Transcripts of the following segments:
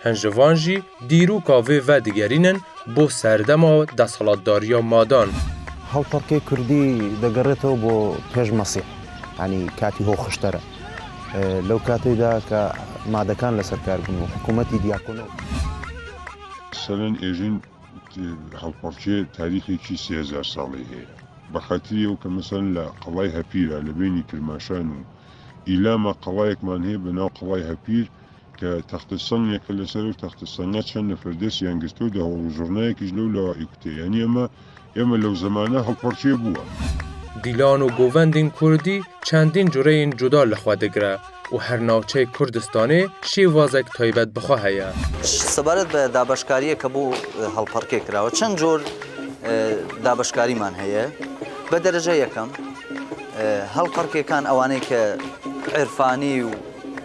هنجوان جی دیروکا وی و دیگرینن بو سردما دستهڵاتداریya مادان. هەڵپەڕکێی کوردی دەگەڕێتەوە بۆ پێش مەسیح، ینی کاتی هۆ خشتەرە لەو کاتێدا کە مادەکان لەسەر کار بوون و حکوومەتی دیاکۆنەوە. سەرەن ئێژین هەڵپەڕکێ تاریخێکی 3000 ساڵی هەیە بەخاطری ئەو کە مەسەن لە قەڵای هەپیرە لە بینی کرماشان و ئیلامە قەڵایەکمان هەیە بەناو قەڵای هەپیر کە تەختەسەنگێکە لەسەر و تەختەسەنگە چەند نەفەر دەستیان گرتو و ژوورنایەکیش لەو لاوای کوتێ، یعنی ئێمە لەو زەمانە هەڵپەڕکێ بووە. دیلان و گۆڤەندین کوردی چەندین جورەیەن جودا لەخوا دەگرە و هەر ناوچەی کوردستانê şêwazek taybet bixwe heye. سەبارەت بە دابەشکاریە کە بوو هەڵپەڕکێ کراوە چەند جۆر دابەشکاریمان هەیە. بە دەرەجە یەکەم هەڵپەڕکێکان ئەوانەی کە عێرفانی و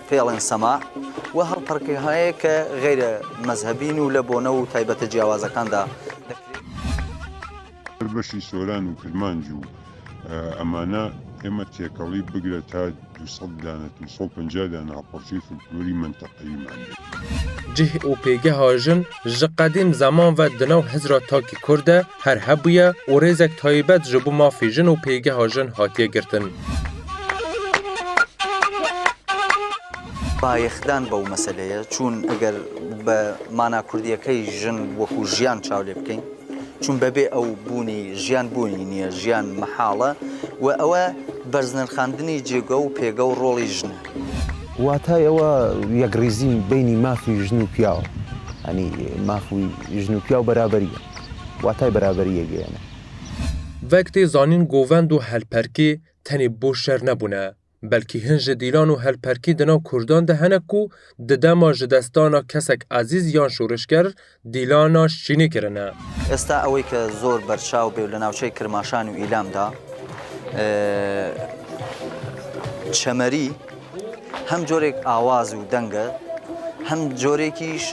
فێڵێن سەماع و هەڵپەڕکێک هەیە کە غەیرە مەزهەبین و لە بۆنە و تایبەتە جیاوازەکاندا بەشی سۆران و کرمانج و ئەمانە ئێمە تێکەڵی بگرە تا 200 دانە 250 دانە هەڵپەڕکێی فولکلۆری منتەقەیمان. Cih û pêgeha jin ji qedîm zaman ve di nav hizra takî Kurd de her hebûye û rêzek taybet ji bo mafê jin û pêgeha jin hatiye girtin. بایەخدان بەو مەسەلەیە چون ئەگەر بە مانا کوردیەکەی ژن وەکو ژیان چاو لێ بکەین چون بەبێ ئەو بوونی ژیان بوونی نییە ژیان مەحاڵە و ئەوە بەرزنرخاندنی جێگە و پێگە و ڕۆڵی ژنە. واتای ئەوە یەکریزیم بینی مافی ژن و پیاوە، ئەنی مافوی ژن و پیا و بەرابەریە، واتای بەرابەریە گەیەنە. Vek tê zanîn govend û helperkê tenê bo şer nebûne, belkî hin ji dîlan û helperkî di nav Kurdan de hene ku di dema ji destana kesek ezîz yan şoreşger dîlana şînê kirine. ئێستا ئەوەی کە زۆر بەرچاو بێ لە ناوچەی کرماشان و ئیلامدا چەمەری هەم جۆرێک ئاواز و دەنگە هەم جۆرێکیش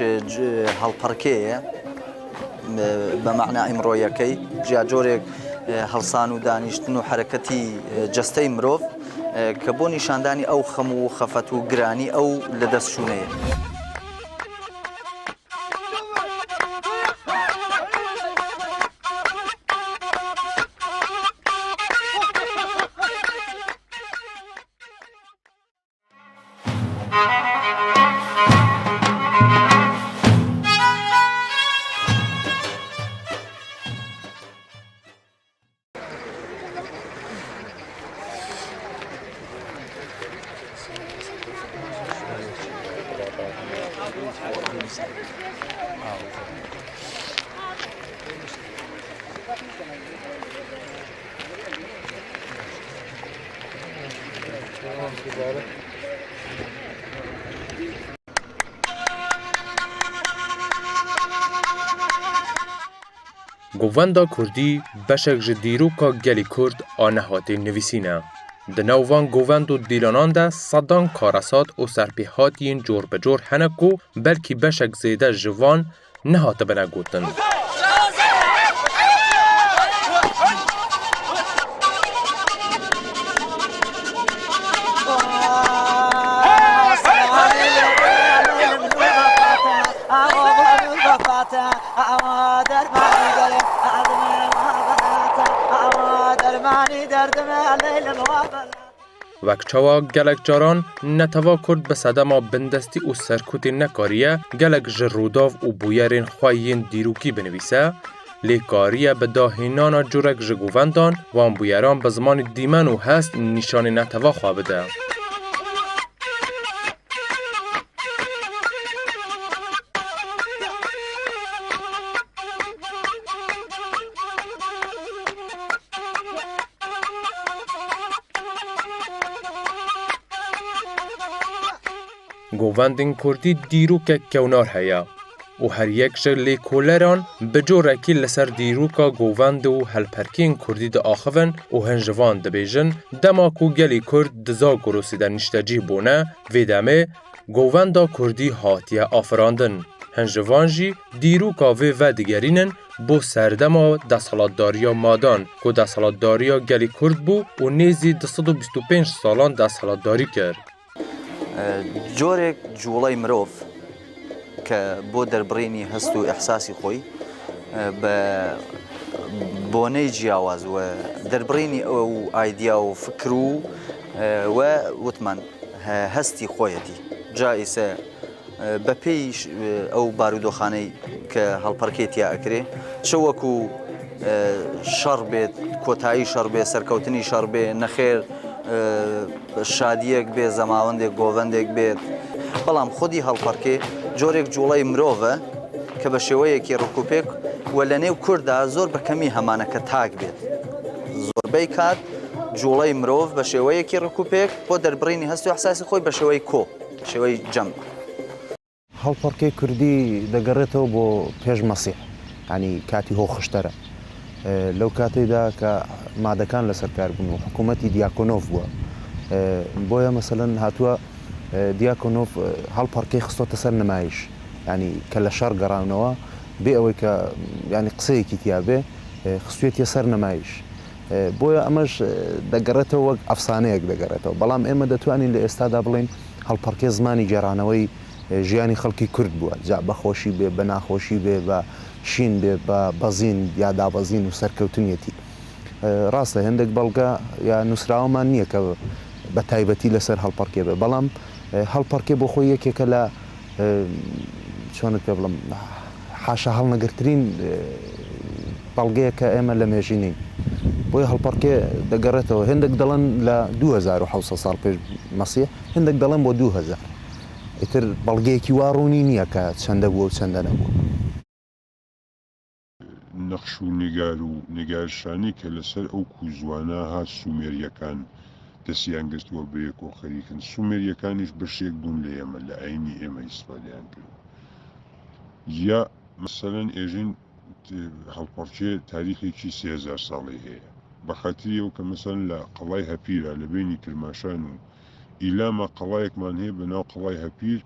هەڵپەڕکێیە بە مەعنا ئیمڕۆیەکەی جیا جۆرێک هەڵسان و دانیشتن و حرەکەتی جەستەی مرۆڤ کە بۆ نیشاندانی ئەو خەم و خەفەت و گرانی ئەو لە دەستچوونەیە. Govenda Kurdî beşek ji dîroka gelê Kurd a nehatê nivîsîne. Di nav van govend û dîlanan de sedan karasat û serpêhatiyên cor bi cor hene ku belkî beşek zêde ji van nehatibine gotin. Wek çawa gelek caran neteva Kurd bi sedema bindestî û serkûtê nekariye gelek ji rûdav û bûyerên xwe yên dîrokî binivîse, lê kariye bi dahênana corek ji govendan wan bûyeran bi zimanê dîmen û hest nîşanê neteva xwe bide. Govendên Kurdî dîrokek kewnar heye û her yek ji lêkoleran bi corekî li ser dîroka govend û helperkiyên Kurdî diaxivin û hin ji van dibêjin dema ku gelê Kurd di Zagorosê de niştecî bûne, vê demê govenda Kurdî hatiye afirandin. Hin ji van jî dîroka vê vedigerînin bo serdema desthilatdariya madan ku desthilatdariya gelê Kurd bû û nêzî 225 salan desthilatdarî kir. جۆرێک جوڵەی مرۆڤ کە بۆ دەربڕینی هەست و ئەحساسی خۆی بە بۆنەی جیاواز و دەربڕینی ئەو ئایدیا و فکر و وتمان هەستی خۆیەتی جا ئیسە بە پێی ئەو بارودۆخانەی کە هەڵپەرکێتیا ئەکرێ چ وەکو شەڕ بێت کۆتایی شەڕ بێ سەرکەوتنی شەڕ بێ نەخێر شادیەک بێ زەماوەندێک گۆڤەندێک بێت بەڵام خودی هەڵپەرکێ جۆرێک جوڵەی مرۆڤە کە بە شێوەیەکی ڕکوپێک و لە نێو کووردا زۆر بەکەمی هەمانەکە تاک بێت زۆربەی کات جوڵەی مرۆڤ بە شێوەیەکی ڕکوپێک بۆ دەربڕینی هەست و ئەحساسی خۆی بە شێوەی کۆ شێوەی جەم هەڵپەرکەی کوردی دەگەڕێتەوە بۆ پێش مەسیح ینی کاتی هۆخشتەرە لەو کاتێدا کە مادەکان لەسەر کار بوون و حکوومەتی دیاکۆنۆف بووە بۆیە مەسەلەن هاتووە دیاکۆنۆف هەڵپەرکەی خستۆتە سەر نمایش ینی کە لە شەڕ گەڕاونەوە بێ ئەوەی کە ینی قسەیەکی تیاابێ خستوێتە سەر نمایش بۆیە ئەمەش دەگەڕێتەوە وەک ئەفسانەیەک دەگەڕێتەوە بەڵام ئێمە دەتوانین لە ئێستادا بڵین هەڵپەرکێ زمانی جێرانەوەی ژیانی خەڵکی کورد بووە جا بەخۆشی بێ بە ناخۆشی بێ بە شین بێ بە بەزین یا دابەزین و سەرکەوتنیەتی ڕاستە هەندێک بەڵگە یا نووسراوەمان نییە کە بە تایبەتی لەسەر هەڵپەرکێ بێ بەڵام هەڵپەرکێ بۆ خۆی یەکێکە لە چۆنت پێ بڵم حاشا هەڵنەگرترین بەڵگەیە کە ئێمە لە مێژینین بۆی هەڵپەرکێ دەگەڕێتەوە هەندێک دەڵێن لە 2600 ساڵ پێش مەسیح هەندێک دەڵێن بۆ 2000 ئیتر بەڵگەیەکی واڕوونی نییە کە چەندە بووە و چەندە نەبووە نەخش و نگار و نگارشانی کە لەسەر ئەو کوزوانە هات سومێریەکان دەستیان گرتووە بە یەک و خەریکن سومێریەکانیش بەشێک بوون لە ئێمە لە ئاینی ئێمە ئیسپادیان کرد یا مەسەلەن ئێژین هەڵپەرکێ تاریخێکی 3000 ساڵی هەیە بەخاتری ئەو کە مەسەلەن لە قەڵای هەپیرە لە بینی کرماشان و ئیلامە قەڵایەکمان هەیە بەناو قەڵای هەپیر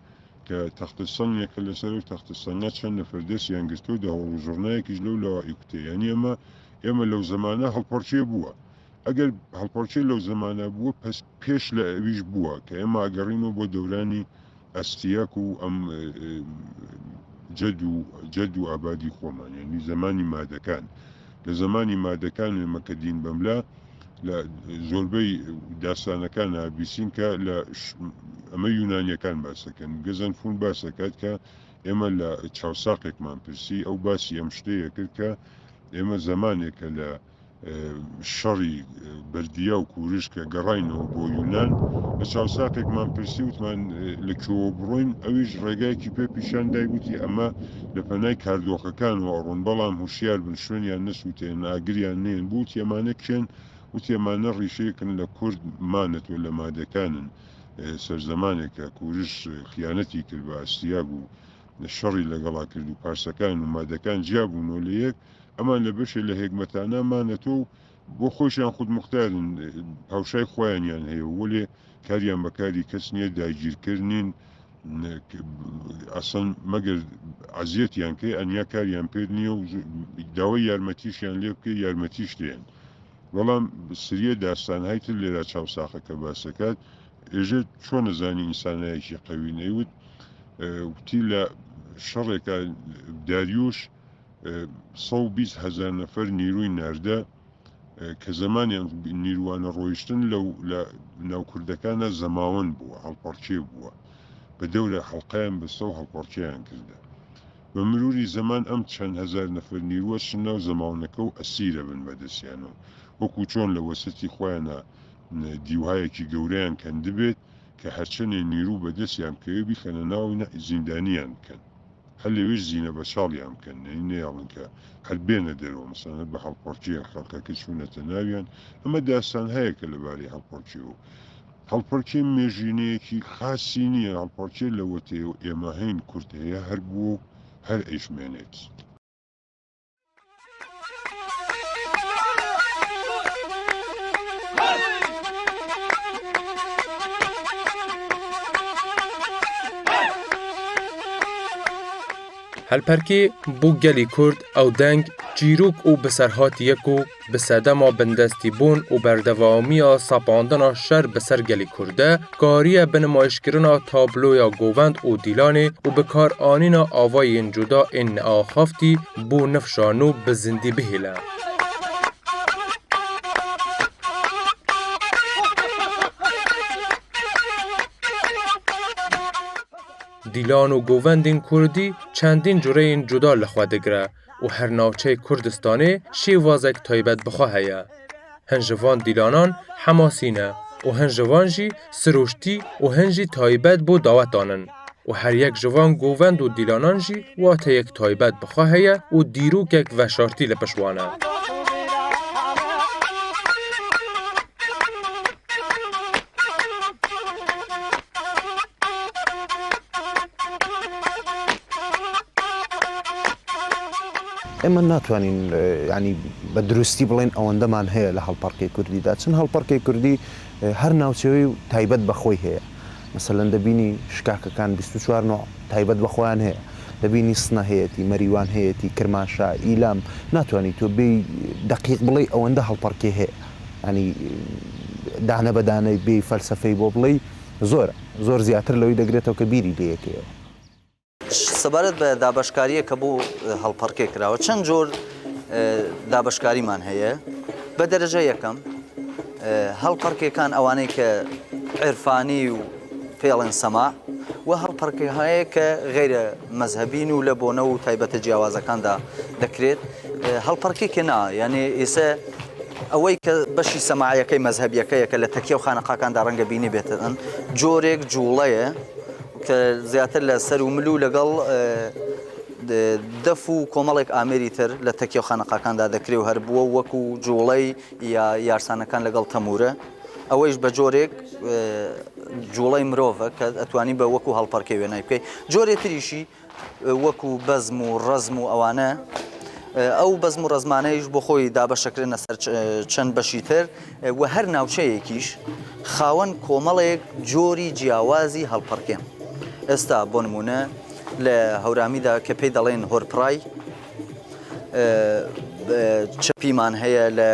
کە تەختەسەنگێکە لەسەر و تەختەسەنگە چەند نەفەر دەستیان گرتووە داوەڵ ژوورنایەکیش لەو لەوای کوتێ یعنی ئێمە لەو زمانە هەڵپەرکێ بووە ئەگەر هەڵپەرکێ لەو زمانە بووە پس پێش لە ئەویش بووە کە ئێمە ئاگەڕینەوە بۆ دەورانی ئەستیاک و ئەم جەد و ئابادی خۆمان یعنی زمانی مادەکان لە زمانی مادەکان ئێمە کە دین بەملا لە زۆربەی داستانەکان نابیسین کە لە ئەمە یونانیەکان باسەکەن گەزەن فون باسەکات کە ئێمە لە چاوساقێکمان پرسی ئەو باسی ئەم شتەیە کرد کە ئێمە زمانێکە لە شەڕی بەردیا و کوورش کە گەڕاینەوە بۆ یونان لە چاوساقێکمان پرسی وتمان لە کۆوە بڕۆین ئەویش ڕێگایەکی پێ پیشان دایگوتی ئەمە لە پەنای کاردۆخەکان وەڕۆن بەڵام هوشیار بن شوێنیان نەسووتێن ئاگریان نێن بوو تێمانە کێن و تێمانە ڕیشەیەکن لە کورد مانەتوە لە مادەکانن سەرزەمانێکە کوورش خیانەتی کرد بە ئەستیاب و شەڕی لەگەڵا کرد و پارسەکان و مادەکان جیابوونەوە لە یەک ئەمان لە بەشێ لە هێگمەتانە مانەتۆ بۆ خۆشیان خود مختارن هاوشای خۆیانیان هەیە وەلێ کاریان بەکاری کەس نییە داگیرکردنین ئەسەن مەگەر عەزیەتیان کەی ئەنیا کاریان پێ نییە و داوای یارمەتیشیان لێ بکە یارمەتیش دێن بەڵام سریە داستانهای تر لێرە چاوساقەکە باسەکات ئێژە چۆن نەزانی ئینسانایەکی قەوی نەیوت وتی لە شەڕێکە داریوش 120,000 نەفەر نیروی ناردە کە زمانیان نیروانە ڕۆیشتن لە ناوکردەکانە زەماوەند بووە هەڵپەرکێ بووە بە دەورە حەڵقەیان بەستە و هەڵپەرکێیان کردە بە مروری زەمان ئەم چەند هەزار نەفەر نیروە شناو زەماوەنەکە و ئەسیرە بن بەدەستیانەوە وەکو چۆن لە وەسەتی خۆیانە دیوهایەکی گەورەیان کەندە بێت کە هەرچەنێ نیرو بەدەستیان کەوێ بیخەنە ناو زیندانیان بکەن هەر لەوێش زیینە بە چاڵیان بکەن نەیاڵن کە هەر بێنە دەرەوە مەسەڵەن بە هەڵپەرکێ خەڵکەکە چوونەتە ناویان ئەمە داستان هەیە کە لەبارەی هەڵپەرکێ و هەڵپەرکێ مێژینەیەکی خاصی نییە هەڵپەرکێ لەوەتێ ئێمە هەین کورد هەیە هەر بوو هەر ئەیشمێنێت هەلپەرکێ بۆ گەلی کورد ئەو دەنگ چیرۆک و بەسەرهاتیەک و بسەدەما بەندەستی بوون و بەردەوامیە ساپاندنا شەر بەسەر گەلی کوردە کاریە بنمایشکردنا تابلۆیا گۆڤەند و دیلانێ و بەکارئانینا ئاڤایên cuda ên neaxaftî بۆ nifşan û bi zindî bihêle. دیلان و گۆڤەندên Kurdî çendîn cureyên cuda li xwe digire û her navçeyê Kurdistanê şêwazek taybet bixwe heye. Hin ji van dîlanan hemasî ne û hin ji van jî siroştî û hin jî taybet bo dawetan in. û her yek ji van govend û dîlanan jî wateyek taybet bixwe heye û dîrokek veşartî li piş wan e. ئێمە ناتوانین ینی بە دروستی بڵێن ئەوەندەمان هەیە لە هەڵپەرکەی کوردیدا چون هەڵپەرکەی کوردی هەر ناوچەوەی و تایبەت بەخۆی هەیە مەسەلەن دەبینی شکاکەکان 24 نوع تایبەت بەخۆیان هەیە دەبینی سنە هەیەتی مەریوان هەیەتی کرماشا ئیلام ناتوانانی تۆ بێ دقیق بڵێ ئەوەندە هەڵپەرکێ هەیە ینی دانە بەدانەی بێ فەلسەفەی بۆ بڵێ زۆر زیاتر لەوەی دەگرێتەوە کە بیری لەیەکەوە. سەبارەت بە دابەشکاریە کە بۆ هەڵپەرکێ کراوە چەند جۆر دابەشکاریمان هەیە بە دەرەجە یەکەم هەڵپەرکێکان ئەوانەی کە عێرفانی و فێڵێن سەما و هەڵپەرکێک هەیە کە غەیرە مەزهەبین و لە بۆنە و تایبەتە جیاوازەکاندا دەکرێت هەڵپەرکێکێ نا یعنی ئێستا ئەوەی کە بەشی سەماعیەکەی مەزهەبیەکەیە کە لە تەکیە و خانەقاکاندا ڕەنگە بینی بێتن جۆرێک جوڵەیە کە زیاتر لە سەر و ملو لەگەڵ دەف و کۆمەڵێک ئامێری تر لە تەکیە و خانەقاکاندا دەکرێت و هەر بووە وەکو جوڵەی یا یارسانەکان لەگەڵ تەمورە ئەوەیش بە جۆرێک جوڵەی مرۆڤە کە ئەتوانی بە وەکو هەڵپەرکێ وێنای بکەیت جۆرێ تریشی وەکو بەزم و ڕەزم و ئەوانە ئەو بەزم و ڕەزمانەیش بۆ خۆی دابەشەکرێنە سەر چەند بەشی تر و هەر ناوچەیەکیش خاوەن کۆمەڵێک جۆری جیاوازی هەڵپەرکێن ئێستا بۆ نمونە لە هەورامیدا کە پێی دەڵێن هۆرپڕای چەپیمان هەیە لە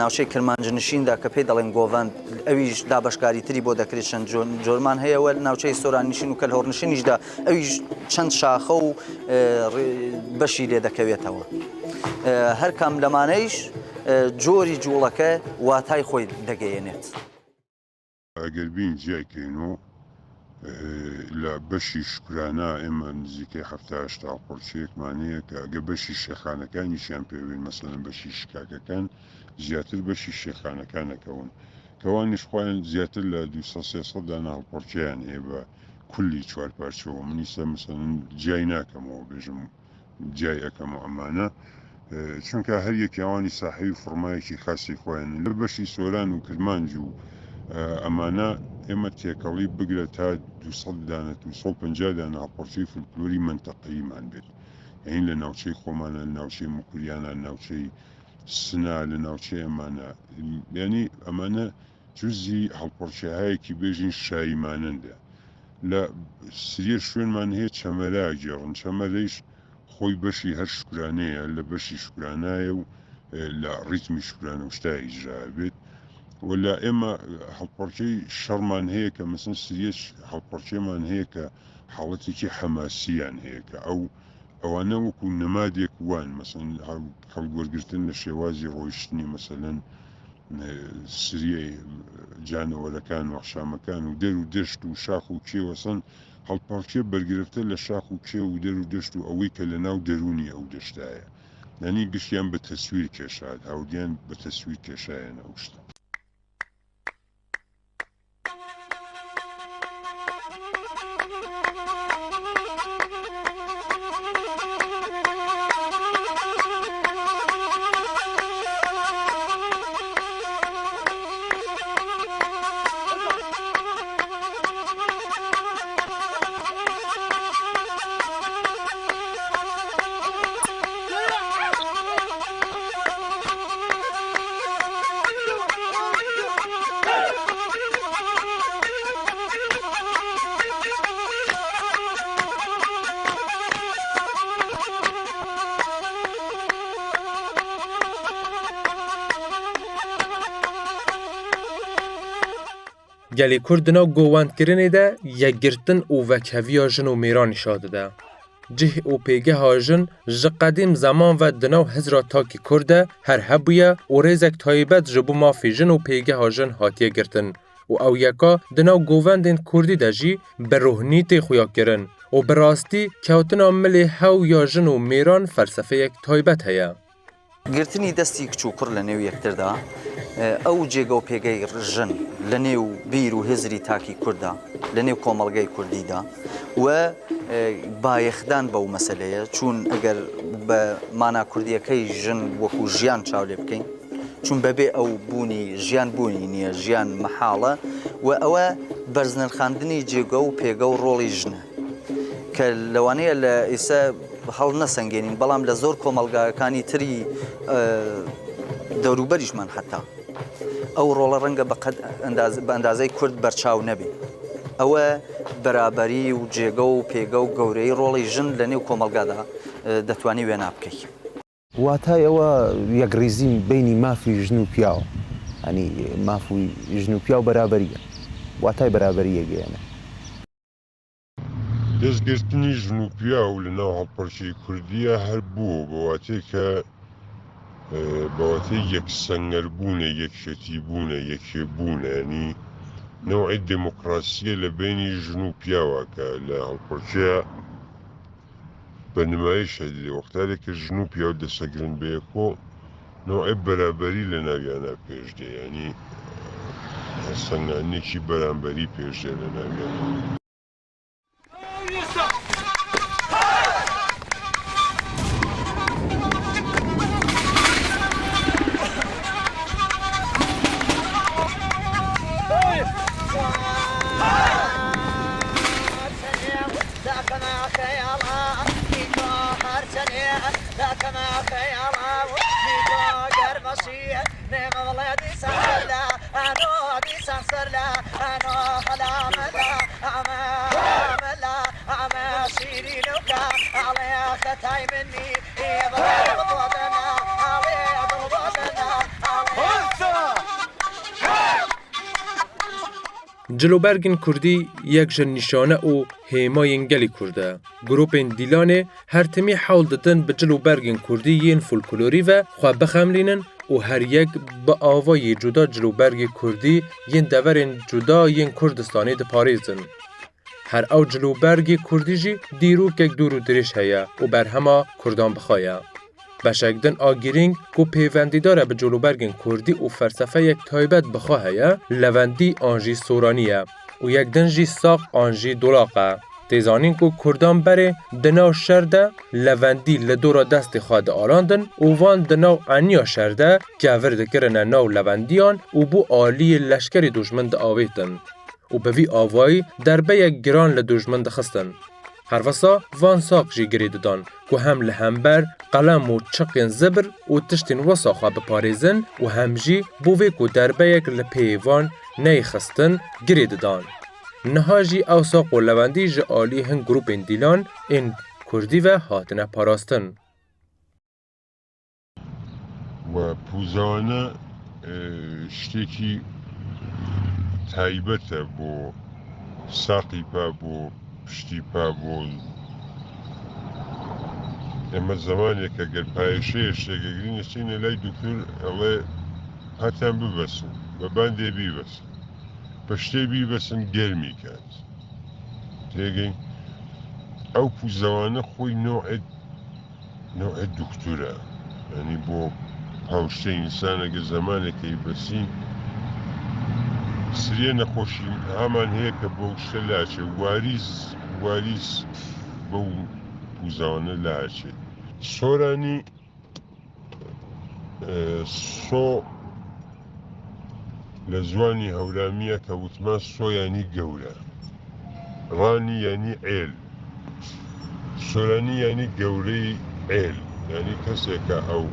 ناوچەی کرمانجنشیندا کە پێی دەڵێن گۆڤەند ئەویش دابەشکاری تری بۆ دەکرێت چەند جۆرمان هەیەوە ناوچەی سۆراننشین و کەلهۆڕنشینیشدا ئەویش چەند شاخە و بەشی لێ دەکەوێتەوە هەر کام لەمانەیش جۆری جوڵەکە واتای خۆی دەگەیەنێت ئەگەر بین جیاکەینەوە لە بەشی شکرانە ئێمە نزیکەی هەفتاشتا قورچێکمانەیە کە ئەگە بەشی شێخانەکانیشیان پێوێن مەسەڵەن بەشی شکاکەکان زیاتر بەشی شێخانەکانەکەون کەوانیش خۆیان زیاتر لە 200-300 دانە هەڵپەرچیان هەیە بە کولی چوارپارچەوە منیسە مەسەڵەن جای ناکەمەوە بێژم جای ئەەکەم و ئەمانە چونکە هەر یەکیاوانی ساحەوی فڕمایەکی خاصی خۆیان لە بەشی سۆران و کرمانج و ئەمانە ئێمە تێکەڵی بگرە تا 200 دانە 250 دانە هەڵپەرچەی فولکلۆری منتەقەییمان بێت یعنی لە ناوچەی خۆمانە لە ناوچەی موکوریانە ناوچەی سنا لە ناوچەی ئەمانە یعنی ئەمانە جوزی هەڵپەرچەیەکی بێژین شایمانەندە لە سریە شوێنمان هەیە چەمەرا گێڕن چەمەرەیش خۆی بەشی هەر شکرانەیە لە بەشی شکرانایە و لە ڕیتمی شکرانە و شتای ئیجرا بێت ولا ئێمە هەڵپەرچەی شەڕمان هەیە کە مەسن سریە هەڵپەرچەیمان هەیە کە حاڵەتێکی حەماسیان هەیە کە ئەوانە وەکو نەمادێک وان مەسن هەڵوەرگرتن لە شێوازی ڕۆیشتنی مەسەلەن سریە جانەوەرەکان و ئەحشامەکان و دەر و دەشت و شاخ و کێوەسەن هەڵپەرچێ بەرگرفتە لە شاخ و کێ و دەر و دەشت و ئەوەی کە لە ناو دەرونی ئەو دەشتایە یعنی گشتیان بە تەسویر کێشاد هاودیان بە تەسویر کێشایەنە ئەو شتە گلی کرد دناو گوواندکرینê de yekgirtin û vekheviya jin û mêran nîşa dide. Cih û pêgeha jin ji qedîm zeman ve di nav Hizra Takî Kurd de her hebûye û rêzek taybet ji bo mafê jin û pêgeha jin hatiye girtin û ew yeka di nav govendên Kurdî de jî bi rohnîtê xuya kirin û bi rastî kewtina milê hew ya jin û mêran felsefeyek taybet heye. گرتنی دەستی کچ و کوڕ لە نێو یەکتردا ئەو جێگە و پێگەی ژن لە نێو بیر و هێزری تاکی کووردا لە نێو کۆمەڵگەی کوردیدا و بایەخدان بەو مەسەلەیە چون ئەگەر بە مانا کوردیەکەی ژن وەکو ژیان چاو لێ بکەین چون بەبێ ئەو بوونی ژیان بوونی نییە ژیان مەحاڵە و ئەوە بەرزنرخاندنی جێگە و پێگە و ڕۆڵی ژنە کە لەوانەیە لە ئێستا هەڵ نەسەنگێنین بەڵام لە زۆر کۆمەلگاکانی تری دەوروبەریشمان حتا ئەو ڕۆڵە ڕەنگە بە ئەندازەی کورد بەرچاو نەبێ ئەوە بەرابەری و جێگە و پێگە و گەورەی ڕۆڵی ژن لە نێو کۆمەلگادا دەتوانی وێنا بکەیت واتای ئەوە یەکریزیم بینی مافی ژن و پیاوە ئەنی مافی ژن و پیا و بەرابەریە واتای بەرابەریە گەیانە دەستگرتنی ژن و پیا و لە ناو هەڵپەرچەی کوردیە هەر بووە بەواتەی کە بەواتەی یەکسەنگەربوونە یەکشەتیبوونە یەکێبوونە ینی نەوعی دموکراسیە لە بینی ژن و پیاوە کە لە هەڵپەرچەیە بە نمایشە لێ وەختارێک کە ژن و پیا و دەسەگرن بەیەکۆ نەوعی بەرابەری لە ناویانە پێشدێ ینی سەنگانێکی بەرامبەری پێشدێ لە ناویانە Cilûbergên Kurdî yek ji nîşane û hêmayên gelê Kurd e. Grûpên Dîlanê her timî hewl didin bi cilûbergên Kurdî yên folklorî ve xwe bixemlînin û her yek bi avayê cuda cilûbergê Kurdî yên deverên cuda yên Kurdistanê diparêzin. Her ew cilûbergê Kurdî jî dîrokek dûr û dirêj heye û berhema Kurdan bixwaye. Beşek din a girîng ku pêwendîdar e bi cilûbergên Kurdî û felsefeyek taybet bixwe heye, lewendî an jî soranî ye û yek din jî sax an jî dolaq e. Têzanîn ku Kurdan berê di nav şer de lewendî li dora destê xwe dialandin û van di nav eniya şer de kevir dikirine nav lewendiyan û bû aliyê leşkerê dûjmin diavêtin û bi vî avayî derbeyek giran li dûjmin dixistin. Hervesa van sax jî girê didan ku hem li hember qelem û çiqên zibir û tiştên wesa xwe biparêzin û hem jî bo vê ku derbeyek li pê van neyxistin girê didan. Niha jî ew sax û lewendî ji alî hin grûpên Dîlan ên Kurdî ve hatine parastin. پوزانە شتێکی تایبەتە بۆ ساقی پا بۆ پشتی پا بۆ ئێمە زمانێکە گەر پایشەیە شتێکەگرین نشینە لای دوکتور ئەڵێ هاتیان ببەسن بە باندێ بیبەسن بە شتێ بیبەسن گەرمی کات تێگەین ئەو پوزەوانە خۆی نۆعێ دوکتورە ینی بۆ هاوشتەی ئینسانەگە زمانێکی بەسین سریە نەخۆشی هامان هەیە کە بۆ شتە لاچێ واریز بەو پوزەوانە لاچێت سۆرانی سۆ لە زوانی هەورامیە کە وتمان سۆ ینی گەورە ڕانی ینی عێل سۆرانی ینی گەورەی عێل ینی کەسێکە ئەو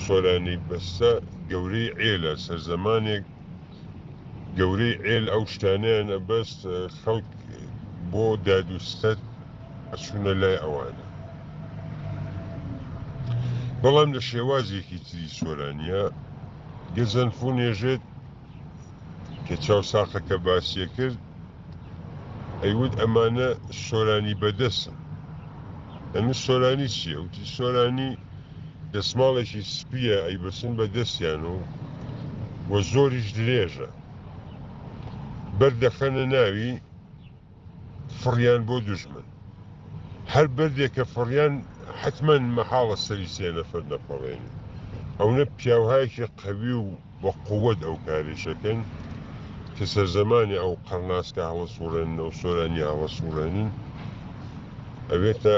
سۆرانی بەستە گەورەی عێلە سەرزەمانێک گەورەی عێل ئەو شتانەیانە بەست خەڵک بۆ دادوستەت ئەچوونە لای ئەوانە بەڵام لە شێوازێکی تری سۆرانیە گەزەنفۆ نێژێت کە چاوساقەکە باسیە کرد ئەیوت ئەمانە سۆرانی بەدەستن. ئەمە سۆرانی چییە؟ وتی سۆرانی دەسماڵێکی سپیە ئەیبەسن بە دەستیان و زۆریش درێژە، بەردەخەنە ناوی فڕیان بۆ دوژمن. هەر بەردێکە فڕیان حتمما مەحاڵە سەری سێ نەفەر نەپەڕێنی. ئەوە پیاوهایەکی قەوی و بە قووەت ئەو کارێشەکەن کە سەرزەمانی ئەو قەرناسکە هەڵە سوورێنن و سۆرانی هەڵە سوورێنن ئەوێتە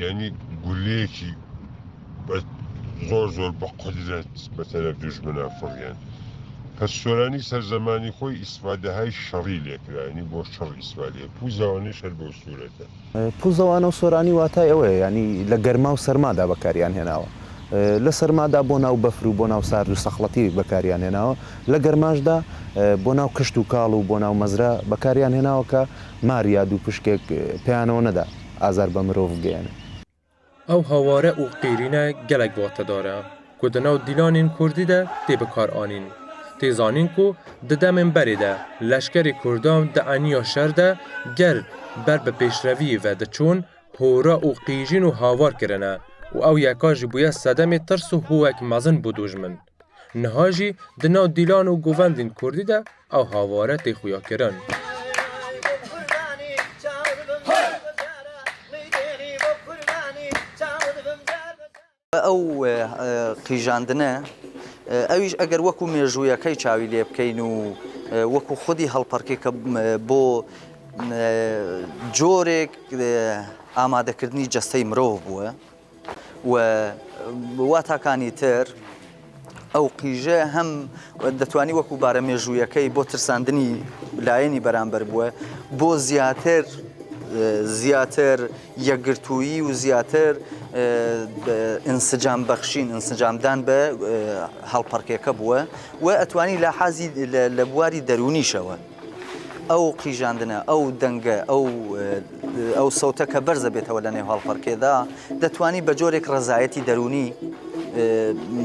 یعنی گولەیەکی زۆر بە قودرەت بەتەرەف دوژمنە فڕیان. کە سۆرانی سەرزەمانی خۆی ئیسفادەهای شەڕی لێکرانی بۆ شەڕ ئیسفادێ پووزەوانەش هەر بۆ سوورەتە. پووزەوانە و سۆرانی واتای ئەوەیە، ینی لە گەرما و سەرمادا بەکاریان هێناوە. لە سەرمادا بۆ ناو بەفر و بۆ ناو سارد و سەخڵەتی بەکاریان هێناوە، لە گەرماشدا بۆ ناو کشت و کاڵ و بۆ ناو مەزرا بەکاریان هێناوە کە ماریاد و پشکێک پێیانەوە نەدا ئازار بە مرۆڤ گەیەنە. ئەو هاوارە و قیرینە گەلێک واتەدارە ku di nav dîlanên Kurdî de tê bikaranîn. Tê zanîn ku di demên berê de leşkerê Kurdan di eniya şer de ger ber bi pêşreviyê ve diçûn hora û qîjîn û havar kirine û ew yeka jî bûye sedemê tirs û hûwek mezin bû dûjmin. Niha jî di nav dîlan û govendên Kurdî de ew havare tê xuya kirin. ئەو قیژاندنە ئەویش ئەگەر وەکو مێژوویەکەی چاوی لێ بکەین و وەکو خودی هەڵپەرکێکە بۆ جۆرێک ئامادەکردنی جەستەی مرۆڤ بووە و واتاکانی تر ئەو قیژە هەم دەتوانی وەکو بارە مێژوویەکەی بۆ ترساندنی لایەنی بەرامبەر بووە بۆ زیاتر یەکگرتوویی و زیاتر ئینسجام بەخشین ئینسجامدان بە هەڵپەرکێکە بووە و ئەتوانی لە حازی لە بواری دەرونیشەوە ئەو قیژاندنە ئەو دەنگە ئەو سەوتەکە بەرزە بێتەوە لە نێو هەڵپەرکێدا دەتوانی بە جۆرێک ڕەزایەتی دەرونی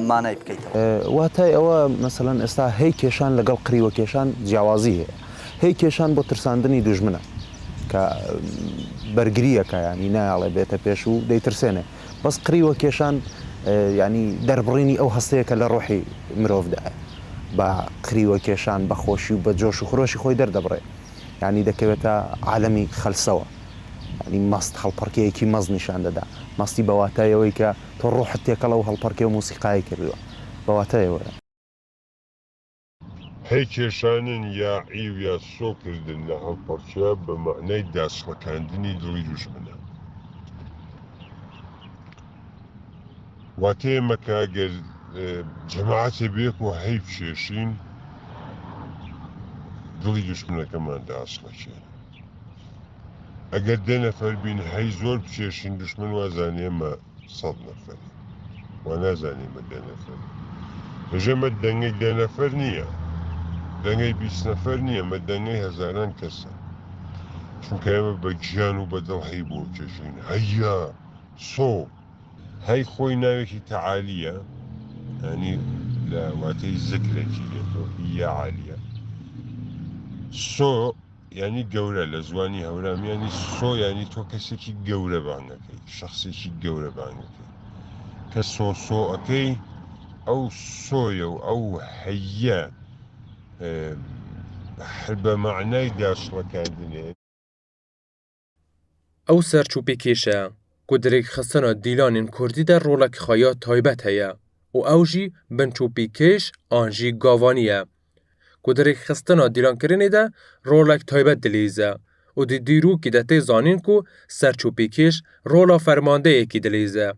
مانای بکەیتەوە. واتای ئەوە مەسەڵەن ئێستا هەی کێشان لەگەڵ قریوە کێشان جیاوازی هەیە. هەی کێشان بۆ ترساندنی دوژمنە کە بەرگریەکە ینی نایاڵێ بێتە پێش و دەیترسێنێ. بەس قریوە کێشان ینی دەربڕینی ئەو هەستەیەکە لە ڕۆحی مرۆڤدایە بە قریوە کێشان بە خۆشی و بە جۆش و خۆشی خۆی دەردەبڕێ. ینی دەکەوێتە عالەمی خەلسەوە. ینی مەست هەڵپەرکەیەکی مەز نیشان دەدا. مەستی بەواتایەوەی کە تۆ ڕۆحت تێکەڵە و هەڵپەرکێ و موسیقای کردووە بەواتایەوە. هەی کێشانن یا عیو یا سۆکردن لە هەڵپەرچە بە معنای داسڵەکاندنی دڵی دوژمنە. واتەیە مەکە ئەگەر جەماعەتێ بێک و هەی بچێشین دڵی دوژمنەکەمان داسڵەکێن. ئەگەر دە نەفەر بین هەی زۆر بچێشین دوژمن وازانێمە 100 نەفەر وا نازانێمە 10 نەفەر. بەژەمە دەنگەی 10 نەفەر نییە، دەنگەی 20 نەفەر نییە، مە دەنگەی هەزاران کەسە. چونکە ئێمە بە گیان و بەدڵ هەی بۆ کێشین. هەیە سۆ هەی خۆی ناوێکی تەعالیە، ینی لە واتەی زیکرێکی لێتەوە هیە عالیە. سۆ ینی گەورە لە زوانی هەورامیانی سۆ ینی تۆ کەسێکی گەورە بانگەکەی، شەخصێکی گەورە بانگەکەی کە سۆئەکەی ئەو سۆیە و ئەو هەیە بە معنای داشڵەکاندنێ. ئەو سەرچوپی کێشە ku dirêk xistina dîlanên Kurdî de rolek xaya taybet heye û ew jî binçûpîkêş an jî gavanî ye. Ku dirêk xistina dîlankirinê de rolek taybet dilîze û di dîrokî de tê zanîn ku serçûpîkêş rola fermandeyekî dilîze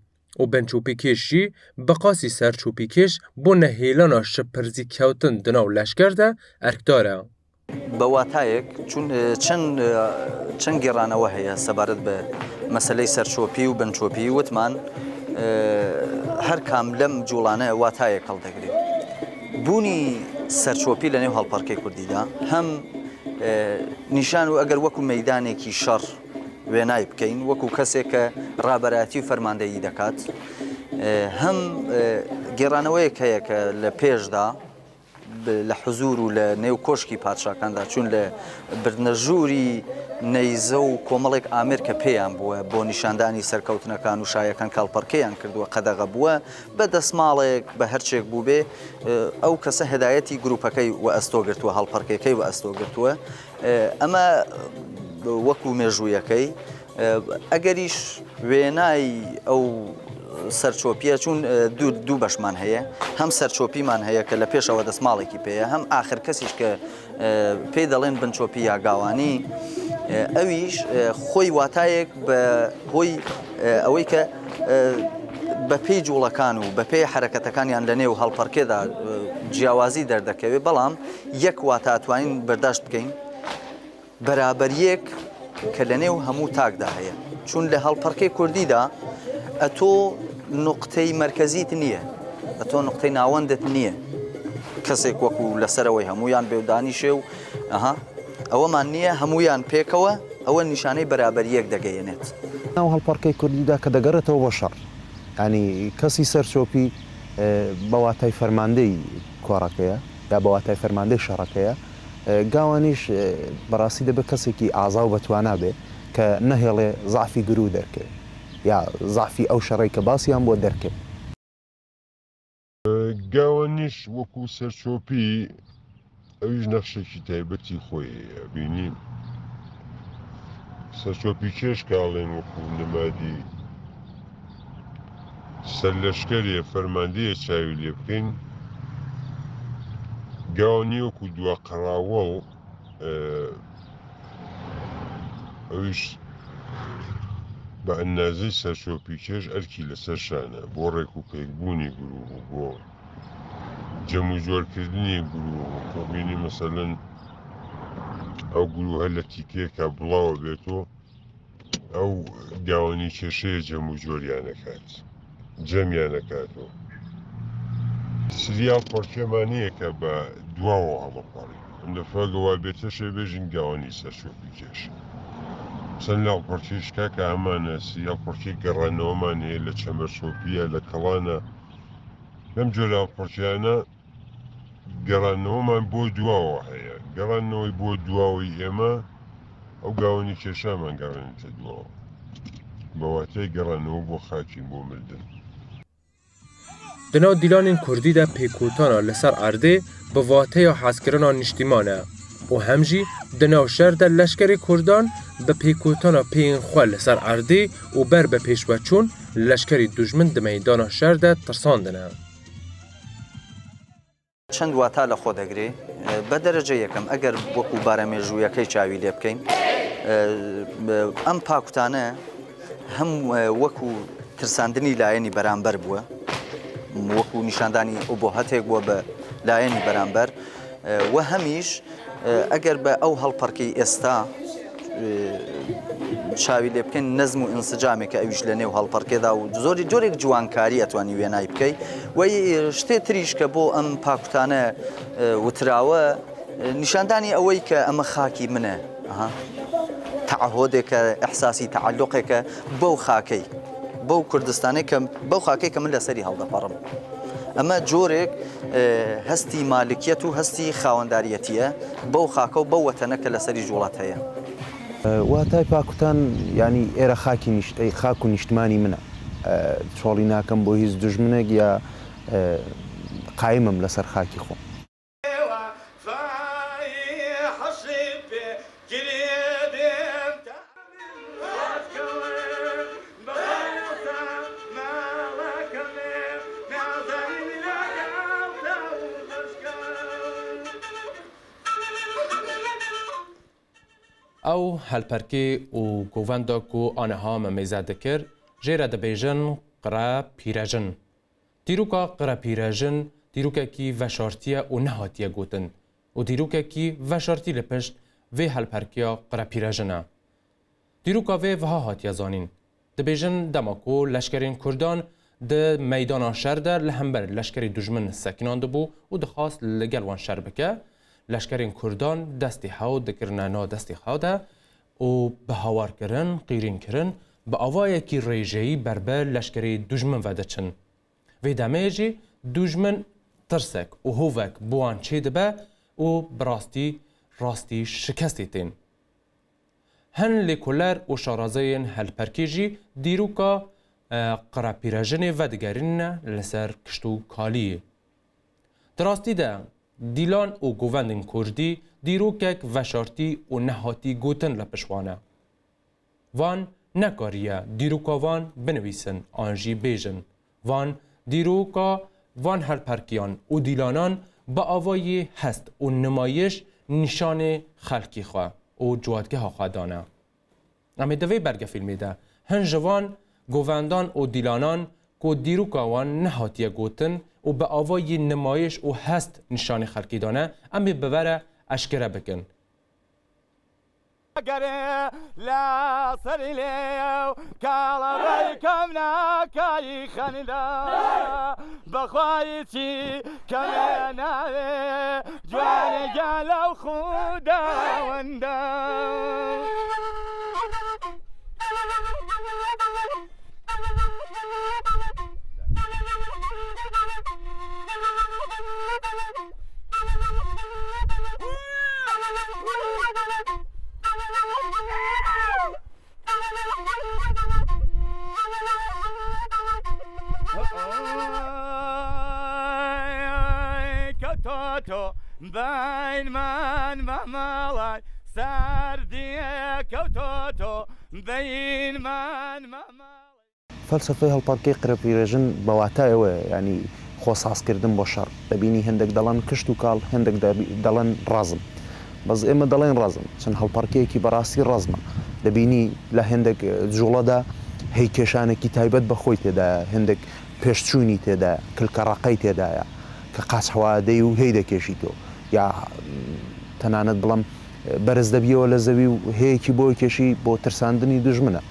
û binçûpîkêş jî bi qasî serçûpîkêş بۆ nehêlana şipirzî kewtin di nav leşker de erkdar e. بە واتایەک چەند گێڕانەوە هەیە سەبارەت بە مەسەلەی سەرچۆپی و بنچۆپی وتمان هەر کام لەم جوڵانە واتایەک هەڵدەگرێت. بوونی سەرچۆپی لە نێو هەڵپەرکەی کوردیدا هەم نیشان و ئەگەر وەکو مەیدانێکی شەڕ وێنای بکەین وەکو کەسێک کە ڕابەراتی و فەرماندەیی دەکات، هەم گێڕانەوەیەک هەیە کە لە پێشدا لە حزور و لە نێو کۆشکی پادشاکاندا چون لە برنەژووری نەیزە و کۆمەڵێک ئامر کە پێیان بووە بۆ نیشاندانی سەرکەوتنەکان و شایەکان کاڵپەرکەیان کردووە قەدەغە بووە بە دەسماڵێک بە هەرچێک بوو بێ ئەو کەسە هدایەتی گروپەکەی و ئەستۆگرتووە هەڵپەرکەکەی و ئەستۆگرتووە ئەمە وەکو مێژوویەکەی ئەگەریش وێنای ئەو سەرچۆپیە چون دوو بەشمان هەیە هەم سەرچۆپیمان هەیە کە لە پێشەوە دەسماڵێکی پێەیە هەم ئاخر کەسیش کە پێی دەڵێن بنچۆپی یاگاوانی ئەویش خۆی واتایەک بە هۆی ئەوەی کە بە پێی جوڵەکان و بە پێی حرەکەتەکانیان لە نێو هەڵپەرکێدا جیاوازی دەردەکەوێت بەڵام یەک واتاتوانین بەرداشت بکەین بەرابەریەک کە لە نێو هەموو تاکدا هەیە چون لە هەڵپەرکەی کوردیدا ئەتۆ نقطەی مرکزیت نییە ئەتۆ نقطەی ناوەندت نییە کەسێک وەکو لەسەرەوەی هەمویان بێودانیشێ و ئەوەمان نییە هەمویان پێکەوە ئەوە نیشانەی بەرابەریەک دەگەیەنێت ناو هەڵپەرکەی کوردیدا کە دەگەڕێتەوە بۆ شەڕ ینی کەسی سەرچۆپی بەواتای فەرماندەی کۆڕەکەیە یا بەواتای فەرماندەی شەڕەکەیە گاوانیش بەڕاستی دەبێت کەسێکی ئازا و بەتوانا بێ کە نەهێڵێ زعفی گرو دەرکێ یا زعفی ئەو شەڕی کە باسییان بۆ دەرکێ گاوانیش وەکو سەرچۆپی ئەویش نەخشێکی تایبەتی خۆی بینی سەرچۆپی کێش کاڵێن وەکو نمادی سەرلەشکەرێ فەرماندەیە چاوی لێ بکەین گاوانی وەکو دووە قەراوەڵ ئەویش بە ئەندازەی سەرچۆپی کێش ئەرکی لەسەر شانە بۆ ڕێک و پێکبوونی گرو و بۆ جەم و جۆرکردنی گرو کۆبینی مەسەلەن ئەو گرو هەر لە تیکێکە بڵاوە بێتۆ ئەو گاوانی کێشەیە جەم و جۆریانەکات جەمیانەکاتەوە سریال پۆرکێمانەیە کە بە دواوە هەڵەپەڕی ئەندەفاگەوا بێتە شێبێژین گاوانی سەرچۆپی کێش چەند لاڵ پۆرکێشکا کە ئەمانە سریال پۆرکێک گەڕانەوەمان هەیە لە چەمەرچۆپیە لە کەڵانە لەم جۆرە پۆرکیانە گەڕانەوەمان بۆ دواوە هەیە گەڕانەوەی بۆ دواوەی ئێمە ئەو گاوانی کێشامان گەڕێنێتە دواوە بەواتای گەڕانەوە بۆ خاکین بۆ مردن دناو دیلانên Kurdî de pêkotana li ser erdê bi vateya hezkirina niştîman e û hem jî di nav şer de leşkerê Kurdan bi pêkotana peyên xwe li ser erdê û ber bi pêşveçûn leşkerî dujmin di meydana şer de tirsandine. چەند واتا لە خۆ دەگرێ بە دەرەجە یەکەم ئەگەر وەکو بارەمێژوویەکەی چاوی لێ بکەین ئەم پاکوتانە هەم وەکو ترساندنی لایەنی بەرامبەر بووە وەکو نیشاندانی ئۆبۆهەتێک بووە بە لایەنی بەرامبەر و هەمیش ئەگەر بە ئەو هەڵپەرکەی ئێستا چاوی لێ بکەین نەزم و ئینسجامێکە ئەویش لە نێو هەڵپەرکێدا و زۆری جۆرێک جوانکاری ئەتوانی وێنای بکەی وەی شتێ تریش کە بۆ ئەم پاکوتانە وتراوە نیشاندانی ئەوەی کە ئەمە خاکی منە تەعهودێکە ئەحساسی تەعەلوقێکە بەو خاکەی بەو کوردستانەی کە بەو خاکەی کە من لەسەری هەڵدەپەڕم ئەمە جۆرێک هەستی مالکیەت و هەستی خاوەنداریەتیە بەو خاکە و بەو وەتەنە کە لەسەری جوڵات هەیە واتای پاکوتان ینی ئێرە خاک و نیشتمانی منە چۆڵی ناکەم بۆ هیچ دژمنێک یا قایمم لەسەر خاکی خۆم ئەو هەلپەرکێ و گۆڤەندا و ئانەها مەمێزە دەکر ژێرە دەبێژن قڕە پیرەژن دیروکە قڕە پیرەژن دیروکێکی ڤەشارتیە و نەهاتیە گوتن و دیروکێکی ڤەشارتی لە پشت vê هەلپەرکیە قڕە پیرەژنە دیروکە vê viha hatiye zanîn dibêjin dema ku leşkerên Kurdan di meydana şer de li hember leşkerê dujmin sekinan dibû û dixwast li gel wan şer bike leşkerên Kurdan destê hew dikirine nav destê xwe de û bi hawarkirin, qîrînkirin bi avayekî rêjeyî berber leşkerê dujmin ve diçin. Vê demê jî dujmin ترسك و هوفك بوان چه دبه و براستی شکستی تین. هن لیکولر و شارازین هلپرکیجی دیروکا قراپیراجن و دگرین لسر کشتو کالیه. دراستی ده دیلان و گووندن کردی دیروکک وشارتی و نهاتی گوتن لپشوانه. وان نکاریه دیروکا وان بنویسن آنجی بیجن. وان دیروکا وان هلپرکیان و دیلانان با آوای هست و نمایش نشان خلقی خواه و جوادگه ها دانه. اما دوی برگه فیلمی ده هن جوان گووندان و دیلانان که دیروکا وان نهاتیه گوتن و به آوای نمایش و هست نشان خلقی دانه اما ببره اشکره بکن. لا سريليو كالا رايكم ناكاي خندا بخوايتي كمانا جواني قالوا خودا وندا كوتوتو بين من ممالاي سرديه كوتوتو بين من ممالاي فلسفه هەڵپەڕکەی قرەپیرەژن بەواتایەوە ینی خۆسازکردن بۆ شەڕ دەبینی هەندێک دەڵێن کشت و کاڵ هەندێک دەڵێن ڕازم بەس ئێمە دەڵێن ڕازم چەند هەڵپەڕکەیەکی بەڕاستی ڕازمە دەبینی لە هەندێک جوڵەدا هەی کێشانێکی تایبەت بەخۆی تێدایە هەندێک پێشچوونی تێدا کلکەڕقەی تێدایە کە قاچحەوادەی و هەی دەکێشیتەوە یا تەنانەت بڵم بەرز دەبیەوە لە زەوی و هەیەکی بۆی کێشی بۆ ترساندنی دژمنە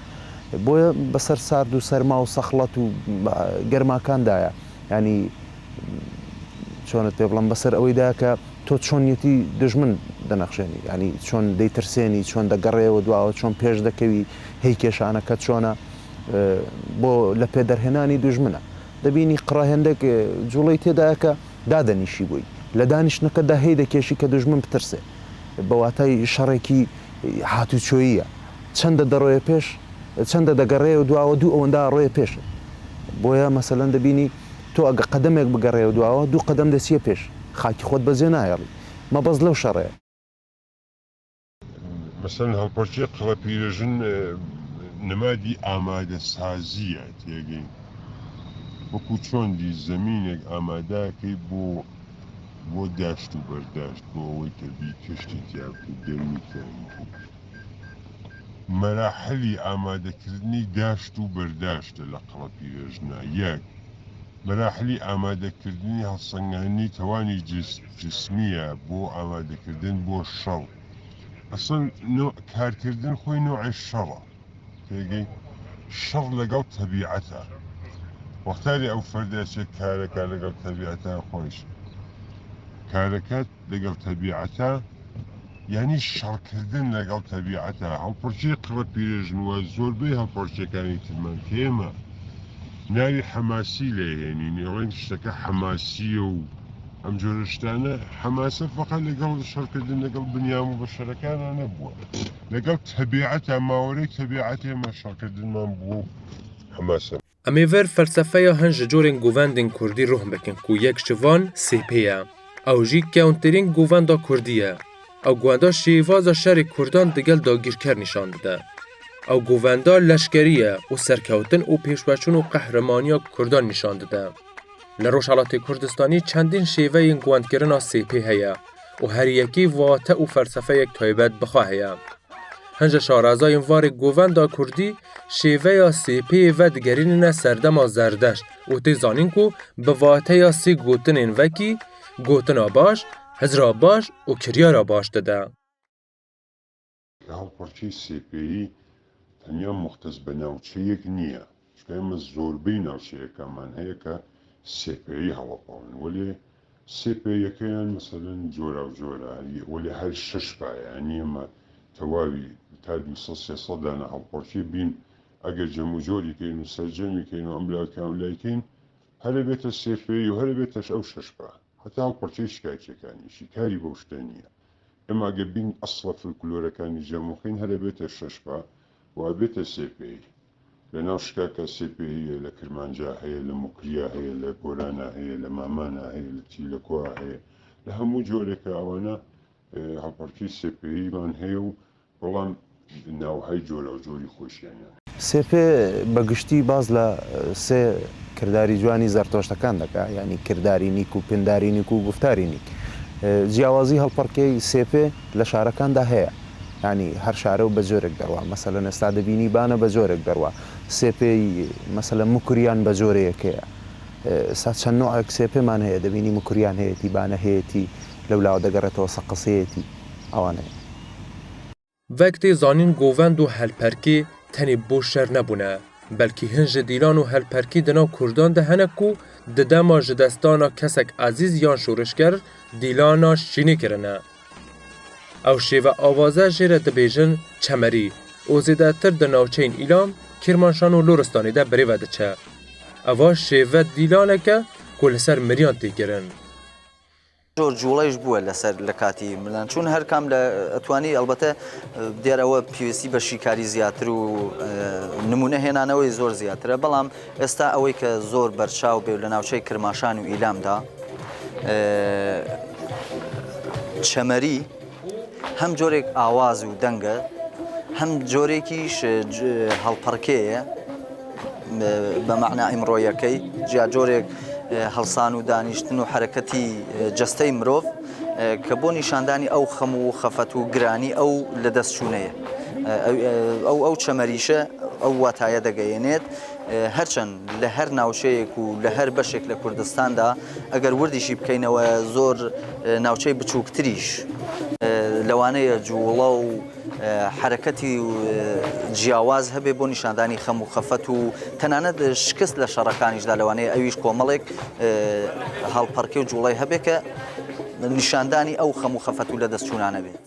بۆیە بەسەر سارد و سەرما و سەخڵەت و گەرماکاندایە ینی چۆنت پێ بڵم بەسەر ئەوەیدا کە تۆ چۆنیەتی دژمن دەنەخشێنی ینی چۆن دەیترسێنی چۆن دەگەڕێەوە دواوە چۆن پێش دەکەوی هەی کێشانەکە چۆنە بۆ لە پێدەرهێنانی دژمنە دەبینی قڕە هێندێک جوڵەی تێدایە کە دادەنیشی بووی لە دانیشتنەکەدا هەی دەکێشی کە دژمن بترسێ بەواتای شەڕێکی هاتوچۆییە چەندە دەڕۆیە پێش چەندە دەگەڕێ و دواوە دوو ئەوەندا ڕۆیە پێش بۆیە مەسەلەن دەبینی تۆ ئەگە قەدەمێک بگەڕێ و دواوە دوو قەدەم دەچیە پێش خاکی خۆت بەجێ نایەڵی مەبەز لەو شەڕەیە مثلا هەڵپەرچێ قڕەپیرەژن نمادی ئامادە سازیە تێگەین وەکو چۆندی زەمینێک ئامادەکەی بۆ داشت و بەرداشت بۆ ئەوەی کەبی کشتی تیاکە دەرمیکانی مەراحلی ئامادەکردنی داشت و بەرداشتە لە قڕەپیرەژنە یەک مەراحلی ئامادەکردنی هەڵسەنگانی تەوانی جسمیە بۆ ئامادەکردن بۆ شەڕ ئەسڵ کارکردن خۆی نوعی شەڕە تێگەی شەڕ لەگەڵ تەبیعەتە وەختاری ئەو فەردەچێت کارەکە لەگەڵ تەبیعەتە خۆش کارەکەت لەگەڵ تەبیعەتە یعنی شەڕکردن لەگەڵ تەبیعەتە هەڵپەرچێ قڕەپیرەژن وە زۆربەی هەڵپەرچەکانی ترمان تێمە ناوی حەماسی لێهێنی نێڵێن شتەکە حەماسیە و ئەم جۆرە شتانە حەماسە فەقەت لەگەڵ شەڕکردن لەگەڵ بنیام و بەشەرەکانە نەبووە لەگەڵ تەبیعەتە ماوەرەی تەبیعەت ئێمە شەڕکردنمان بوو حەماسە ئەمێڤەر فەلسەفەیە هەن ji corên govendên Kurdî ruh bikin ku yek ji van CP ye. Ew jî kewntîrîn govenda Kurdî ye. Ew govenda şêvaza şerê Kurdan digel dagîrker nîşan dide. Ew govenda leşkerî ye û serkewtin û pêşveçûn û qehremaniya Kurdan nîşan dide. Li Rojhilatê Kurdistanî çendîn şêveyên gwendkirina CP heye û her yekî vate û felsefeyek taybet bixwe heye. Hin ji şarazayên varê govenda Kurdî şêveya CPyê ve digerînine serdema zerdeşt û tê zanîn ku bi vateya sê gotinên vekî gotina baş, hezra baş û kiryara baş dide. هەڵپەرچەی سێپێیی تەنیا مختص بە ناوچەیەک نییە چکە ئێمە زۆربەی ناوچەیەکەمان هەیە کە سێپێیی هەڵەپاون وەلێ سێپێیەکەیان مەسەلەن جۆرا و جۆرە وەلێ هەر شەش پایە یعنی ئێمە تەواوی تا 200 دانە هەڵپەرچی بین ئەگەر جەم و جۆریکەین و سەرجەمیکەین و ئەملاکەین هەرە بێتە سێپێی و هەرە بێتەش ئەو شەش پا حتى هەڵپەرچەی شکایەتەکانیشی کاری بەو شتە نییە. ئێمە ئەگە بین ئەسڵە فلکلۆرەکانی جەموخین هەرە بێتە شەشپا وا بێتە سێپەی. لەناو شکاکە سێپەی هەیە، لە کرمانجا هەیە، لە موکریا هەیە، لە گۆرانە هەیە، لە مامانە هەیە، لە تیلەکۆ هەیە، لە هەموو جۆرێکە ئەوانە هەڵپەرچەی سێپەییمان هەیە و بەڵام ناوهای جۆرە و جۆری خۆشییانیان. سێپێ بەگشتی باز لە سێ کردداری جوانی زەرتۆشتەکان دەکات، ینی کردداری نیک و پنداری نیک و گفتاری نیک. جیاوازی هەڵپەرکەی سێپێ لە شارەکاندا هەیە، ینی هەر شارە و بە جۆرێک دەڕوا، مەسەلەن ئێستا دەبینی بانە بە جۆرێک دەڕوا، سێپێی مەسەلەن مکوریان بە جۆرەیەکەیە. سا چەند نوعێک سێپێمان هەیە، دەبینی مکوریان هەیەی، بانە هەیەی، لەولاوە دەگەڕێتەوە سەقسەیەتی ئەوانەیە. وەکتێ زانین گۆڤەند و هەلپەرکێ تەنێ بۆ شەر نەبوونە، بەلکی هەن ji dîlan û helperkî di nav Kurdan de hene ku di dema ji destana kesek ezîz yan şoreşger dîlana şînê kirine. Ew şêve avaze jê re dibêjin çemerî û zêdetir di navçeyên îlam, Kirmanşan û Loristanê de birêve diçe. Eva şêve dîlaneke ku li ser miriyan tê kirin. جۆر جوڵەیش بووە لەسەر لە کاتی ملان چون هەر کام لە ئەتوانی ئەلبەتە دیارەوە پێویستی بە شیکاری زیاتر و نمونە هێنانەوەی زۆر زیاترە، بەڵام ئێستا ئەوەی کە زۆر بەرچاو بێ لە ناوچەی کرماشان و ئیلامدا چەمەری هەم جۆرێک ئاواز و دەنگە، هەم جۆرێکیش هەڵپەرکەیە بە مەعنا ئیمڕۆیەکەی، جیا جۆرێک هەڵسان و دانیشتن و حرەکەتی جەستەی مرۆڤ کە بۆ نیشاندانی ئەو خەم و خەفەت و گرانی ئەو لە دەستچوونەیە. ئەو چەمەریشە ئەو واتایە دەگەیەنێت، هەرچەند لە هەر ناوچەیەک و لە هەر بەشێک لە کوردستاندا ئەگەر وردیشی بکەینەوە زۆر ناوچەی بچووکتریش لەوانەیە جوڵە و حرەکەتی جیاواز هەبێ بۆ نیشاندانی خەم و خەفەت و تەنانەت شکست لە شەڕەکانیشدا لەوانەیە ئەویش کۆمەڵێک هەڵپەرکێ و جوڵەی هەبێ کە نیشاندانی ئەو خەم و خەفەت و لە دەستچوونانە بێت.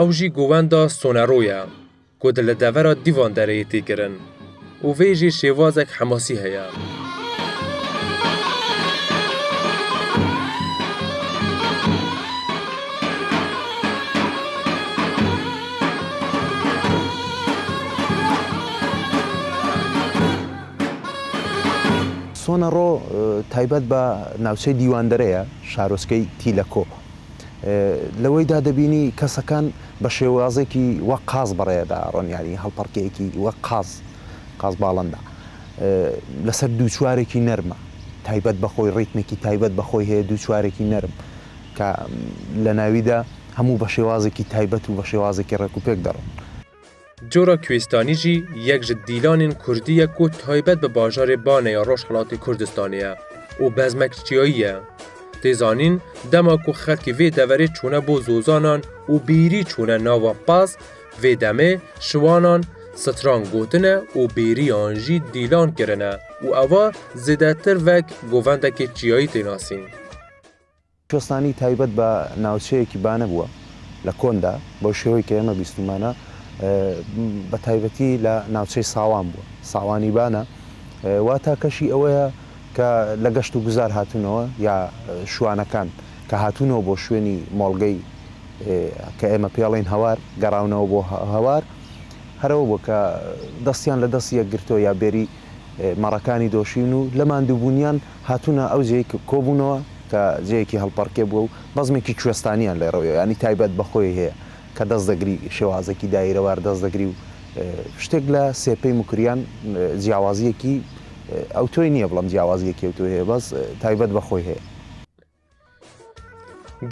Ew jî govenda Soneroye ku di li devera dîvan dereyê tê kirin û vê jî şêvazek hemasî heye. سۆنەڕۆ تایبەت بە ناوچەی دیواندەرەیە، شارۆچکەی تیلەکۆ. لەوەیدا دەبینی کەسەکان بە شێوازێکی وەک قاز بەڕێدا ڕۆنیانی هەڵپەرکەیەکی وەک قاز باڵندا لەسەر دووچوارێکی نەرمە، تایبەت بەخۆی ڕیتمێکی تایبەت بەخۆی هەیە، دووچوارێکی نەرم کە لە ناویدا هەموو بە شێوازێکی تایبەت و بە شێوازێکی ڕێک و پێک دەڕۆن. Cora Koêstanî jî yek ji dîlanên Kurdî ye ku taybet bi bajarê Banê ya Rojhilatê Kurdistanê ye û bezmekçiyayî ye. Tê zanîn dema ku xelkê vê deverê çûne bo zozanan û bêrî çûne nava pas, vê demê şiwanan stran gotine û bêriyan jî dîlan kirine û eva zêdetir vek govendekê çiyayî tê nasîn. کوێستانی تایبەت بە ناوچەیەکی بانە بووە لە کۆندا بۆ شێوەی کە ئێمە بیستمانە بە تایبەتی لە ناوچەی ساوان بووە، ساوانی بانە واتە کەشی ئەوەیە کە لە گەشت و گوزار هاتوونەوە یا شوانەکان کە هاتوونەوە بۆ شوێنی مۆڵگەی کە ئێمە پێڵین هەوار گەڕاونەوە بۆ هەوار، هەرەوە بوو کە دەستیان لە دەست یەکگرتەوە یا بێری مەڕەکانی دۆشین و لە ماندووبوونیان هاتوونە ئەو جێی کۆبوونەوە کە جەیەکی هەڵپەرکێ بووە و بەزمێکی کوێستانیان لێڕەوە، ینی تایبەت بەخۆی هەیە کە دەست دەگری شێوازێکی دایرەوار دەست دەگری و شتێک لە سێپەی مکریان جیاوازیەکی ئەو تۆی نییە، بڵام جیاوازیەکی ئەو تۆ هەیە، بەس تایبەت بەخۆی هەیە.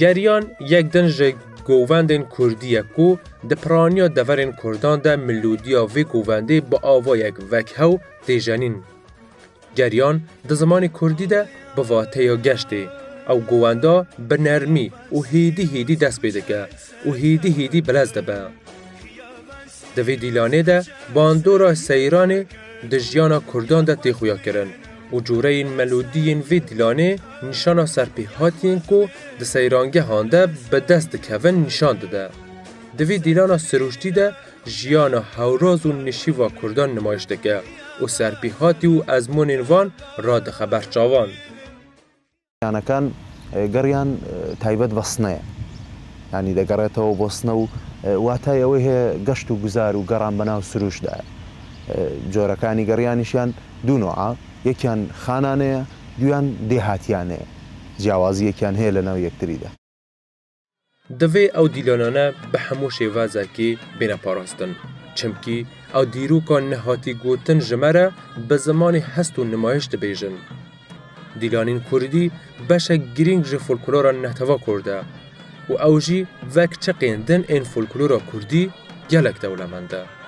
Geriyan yek din ji govendên Kurdî ye ku di piraniya deverên Kurdan de melodiya vê govendê bi avayek vekhew tê jenîn. Geriyan di zimanê Kurdî de bi vateya geştê, ew govenda bi nermî û hêdî hêdî dest pê dike û hêdî hêdî bilez dibe. Di vê dîlanê de bandora seyranê di jiyana Kurdan de tê xuya kirin û coreyên melodiyên vê dîlanê nîşana serpêhatiyên ku di seyrangehan de bi dest dikevin nîşan dide. Di vê dîlana siruştî de jiyana hewraz û nişîva Kurdan nemayiş dike و سرپیهاتی و ازمونین وان را دخبر چاوان. یانەکان گەڕیان تایبەت بە سنەیە، ینی دەگەڕێتەوە بۆ سنە و واتای ئەوەی هەیە گەشت و گوزار و گەڕان بەناو سروشدا. جۆرەکانی گەڕیانیشیان دوونۆعا، یەکیان خانانەیە، دویان دێهاتیانەیە، جیاوازیەکیان هەیە لەناو یەکتریدا. دوێ ئەو دیلانانە بە هەموو شێوازێکی بێنە پاراستن، چمکی ئەو دیروکە نەهاتی گوتن ژمەرە بە زمانی هەست و نمایش دەبێژن. دیلانین کوردی بەشێک گرنگ ji folklora neteva Kurd e û ew jî vek çiqên din ên folklora Kurdî gelek dewlemend e.